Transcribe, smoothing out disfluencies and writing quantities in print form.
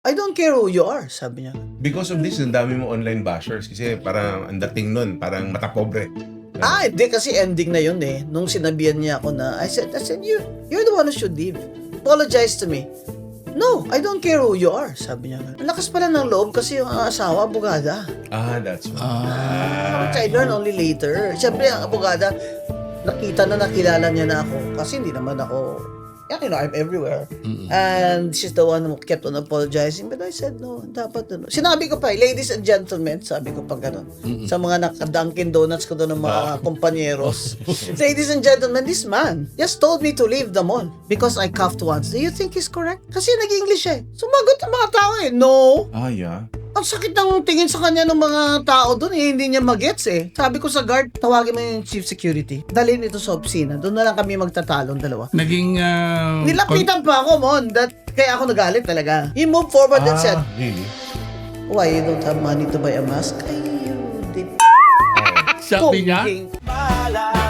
I don't care who you are, sabi niya. Because of this, ang dami mo online bashers kasi parang ang dating nun, parang mata pobre. Hindi kasi ending na yun eh. Nung sinabihan niya ako na, I said, you're the one who should leave. Apologize to me. No, I don't care who you are, sabi niya. Ang lakas pala ng loob kasi yung asawa, abogada. That's why. Which I learned only later. Siyempre, ang abogada, nakilala niya na ako. Kasi hindi naman ako, I'm everywhere. And she's the one who kept on apologizing. But I said, no, dapat ano. Sinabi ko pa, ladies and gentlemen, sabi ko pa gano'n. Sa mga naka-Dunkin Donuts ko doon ng mga kompanyeros. Ladies and gentlemen, this man just told me to leave the mall because I coughed once. Do you think he's correct? Kasi nag-English eh. Sumagot ang mga tao eh. No. Yeah. Ang sakit ng tingin sa kanya ng mga tao doon eh, hindi niya magets eh. Sabi ko sa guard, tawagin mo yung chief security. Dalhin ito sa opisina. Doon na lang kami magtatalon dalawa. Naging... Nilapitan pa ako, Mon. Kaya ako nagalit talaga. He moved forward and said, Really? why you don't have money to buy a mask? Ay, you did. sabi niya? Kung-